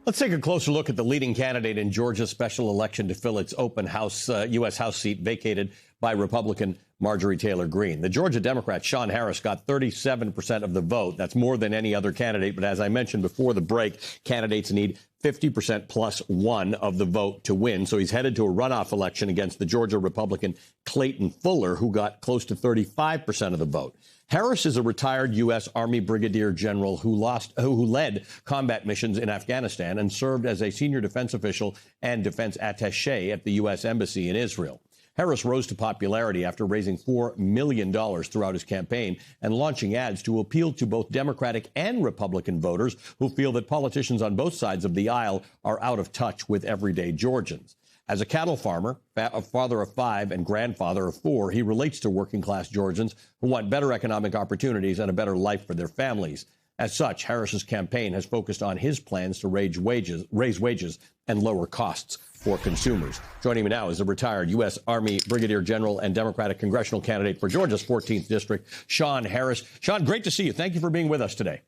Let's take a closer look at the leading candidate in Georgia's special election to fill its open House, U.S. House seat vacated by Republican Marjorie Taylor Greene. The Georgia Democrat Sean Harris got 37% of the vote. That's more than any other candidate. But as I mentioned before the break, candidates need 50% plus one of the vote to win. So he's headed to a runoff election against the Georgia Republican Clayton Fuller, who got close to 35% of the vote. Harris is a retired U.S. Army brigadier general who led combat missions in Afghanistan and served as a senior defense official and defense attaché at the U.S. Embassy in Israel. Harris rose to popularity after raising $4 million throughout his campaign and launching ads to appeal to both Democratic and Republican voters who feel that politicians on both sides of the aisle are out of touch with everyday Georgians. As a cattle farmer, a father of 5 and grandfather of 4, he relates to working-class Georgians who want better economic opportunities and a better life for their families. As such, Harris's campaign has focused on his plans to raise wages and lower costs for consumers. Joining me now is the retired U.S. Army Brigadier General and Democratic congressional candidate for Georgia's 14th District, Sean Harris. Sean, great to see you. Thank you for being with us today.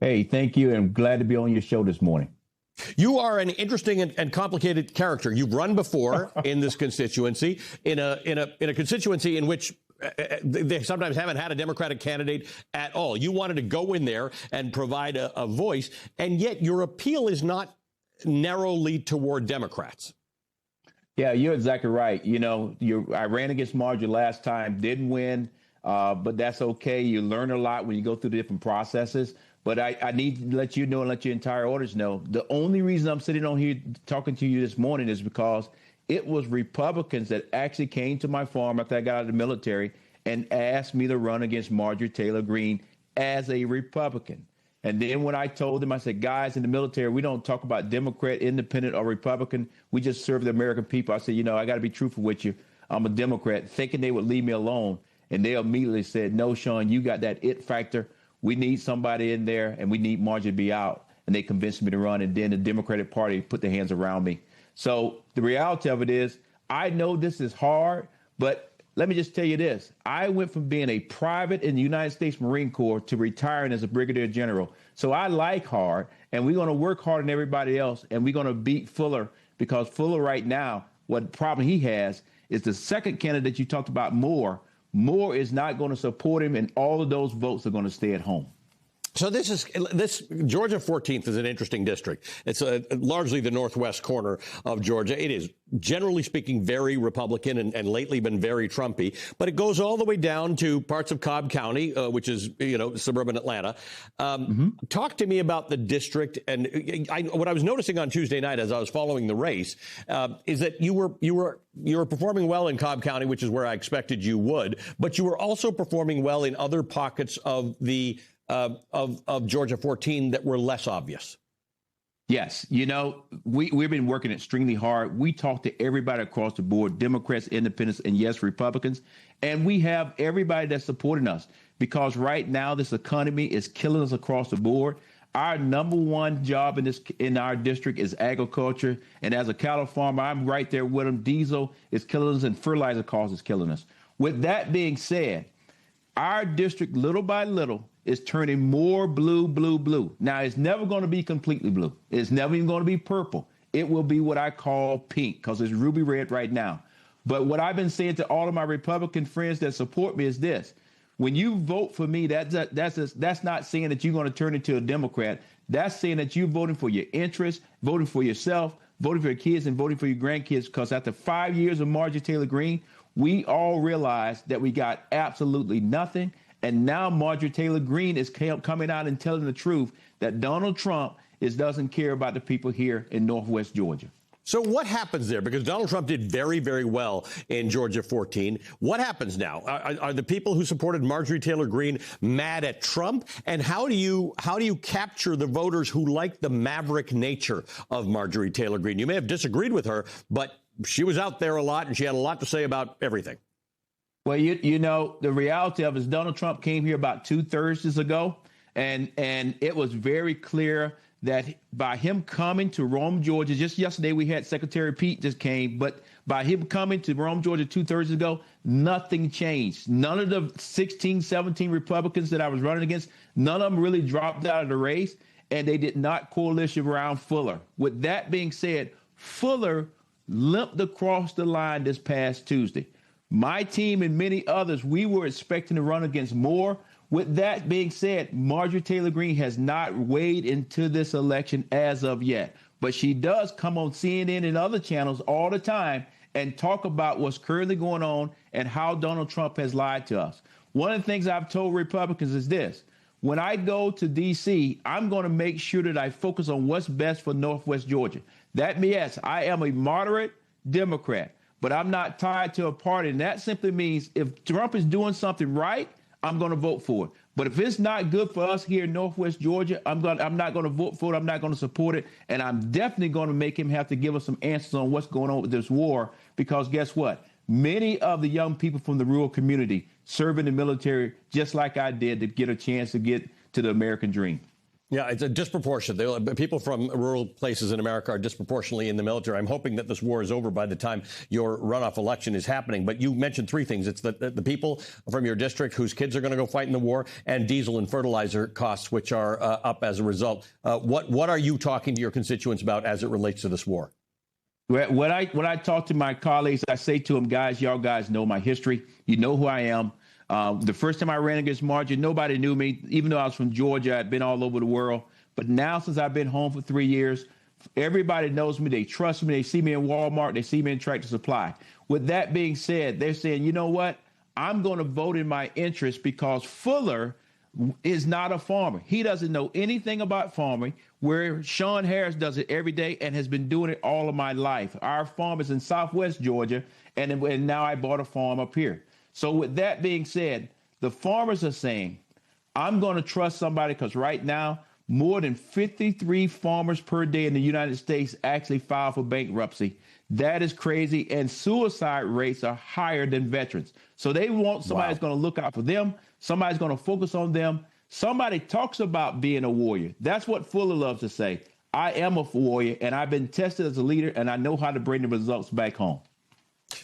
Hey, thank you, and glad to be on your show this morning. You are an interesting and complicated character. You've run before in this constituency, in a constituency in which they sometimes haven't had a Democratic candidate at all. You wanted to go in there and provide a voice, and yet your appeal is not narrowly toward Democrats. Yeah, you're exactly right. You know, I ran against Marjorie last time, didn't win, but that's okay. You learn a lot when you go through the different processes. But I need to let you know and let your entire audience know, the only reason I'm sitting on here talking to you this morning is because it was Republicans that actually came to my farm after I got out of the military and asked me to run against Marjorie Taylor Greene as a Republican. And then when I told them, I said, guys, in the military, we don't talk about Democrat, Independent, or Republican. We just serve the American people. I said, you know, I got to be truthful with you. I'm a Democrat, thinking they would leave me alone. And they immediately said, no, Sean, you got that it factor. We need somebody in there, and we need Marjorie to be out. And they convinced me to run, and then the Democratic Party put their hands around me. So the reality of it is, I know this is hard, but let me just tell you this. I went from being a private in the United States Marine Corps to retiring as a brigadier general. So I like hard, and we're going to work harder than everybody else, and we're going to beat Fuller, because Fuller right now, what problem he has is the second candidate you talked about, Moore. Moore is not going to support him, and all of those votes are going to stay at home. So this Georgia 14th is an interesting district. It's largely the northwest corner of Georgia. It is, generally speaking, very Republican and lately been very Trumpy. But it goes all the way down to parts of Cobb County, which is, suburban Atlanta. Talk to me about the district. And what I was noticing on Tuesday night as I was following the race is that you were performing well in Cobb County, which is where I expected you would. But you were also performing well in other pockets of the of Georgia 14 that were less obvious. Yes. We've been working extremely hard. We talked to everybody across the board, Democrats, Independents, and yes, Republicans. And we have everybody that's supporting us, because right now this economy is killing us across the board. Our number one job in our district is agriculture. And as a cattle farmer, I'm right there with them. Diesel is killing us, and fertilizer costs is killing us. With that being said, our district, little by little, is turning more blue, blue, blue. Now, it's never going to be completely blue. It's never even going to be purple. It will be what I call pink, because it's ruby red right now. But what I've been saying to all of my Republican friends that support me is this. When you vote for me, that's not saying that you're going to turn into a Democrat. That's saying that you're voting for your interests, voting for yourself, voting for your kids, and voting for your grandkids. Because after 5 years of Marjorie Taylor Greene, we all realized that we got absolutely nothing. And now Marjorie Taylor Greene is coming out and telling the truth that Donald Trump doesn't care about the people here in Northwest Georgia. So what happens there? Because Donald Trump did very, very well in Georgia 14. What happens now? Are the people who supported Marjorie Taylor Greene mad at Trump? And how do you capture the voters who like the maverick nature of Marjorie Taylor Greene? You may have disagreed with her, but she was out there a lot, and she had a lot to say about everything. Well, the reality of it is Donald Trump came here about 2 Thursdays ago, and it was very clear that by him coming to Rome, Georgia, just yesterday we had Secretary Pete just came, but by him coming to Rome, Georgia 2 Thursdays ago, nothing changed. None of the 16, 17 Republicans that I was running against, none of them really dropped out of the race, and they did not coalition around Fuller. With that being said, Fuller limped across the line this past Tuesday. My team and many others, we were expecting to run against Moore. With that being said, Marjorie Taylor Greene has not weighed into this election as of yet. But she does come on CNN and other channels all the time and talk about what's currently going on and how Donald Trump has lied to us. One of the things I've told Republicans is this. When I go to D.C., I'm going to make sure that I focus on what's best for Northwest Georgia. That means I am a moderate Democrat, but I'm not tied to a party. And that simply means if Trump is doing something right, I'm going to vote for it. But if it's not good for us here in Northwest Georgia, I'm not going to vote for it. I'm not going to support it. And I'm definitely going to make him have to give us some answers on what's going on with this war. Because guess what? Many of the young people from the rural community serve in the military just like I did to get a chance to get to the American dream. Yeah, it's a disproportionate. People from rural places in America are disproportionately in the military. I'm hoping that this war is over by the time your runoff election is happening. But you mentioned three things. It's the people from your district whose kids are going to go fight in the war, and diesel and fertilizer costs, which are up as a result. What are you talking to your constituents about as it relates to this war? When I talk to my colleagues, I say to them, guys, y'all guys know my history. You know who I am. The first time I ran against Marjorie, nobody knew me, even though I was from Georgia. I'd been all over the world. But now, since I've been home for 3 years, everybody knows me. They trust me. They see me in Walmart. They see me in Tractor Supply. With that being said, they're saying, you know what? I'm going to vote in my interest because Fuller is not a farmer. He doesn't know anything about farming, where Sean Harris does it every day and has been doing it all of my life. Our farm is in Southwest Georgia, and now I bought a farm up here. So with that being said, the farmers are saying, I'm going to trust somebody because right now, more than 53 farmers per day in the United States actually file for bankruptcy. That is crazy. And suicide rates are higher than veterans. So they want somebody that's going to look out for them. Somebody's going to focus on them. Somebody talks about being a warrior. That's what Fuller loves to say. I am a warrior, and I've been tested as a leader, and I know how to bring the results back home.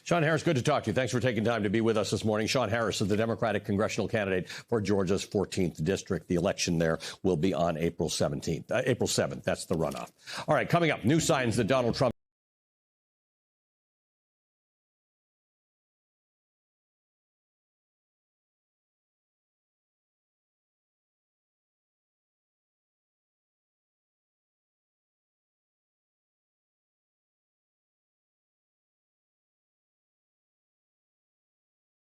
Sean Harris, good to talk to you. Thanks for taking time to be with us this morning. Sean Harris is the Democratic congressional candidate for Georgia's 14th district. The election there will be on April 7th. That's the runoff. All right, coming up, new signs that Donald Trump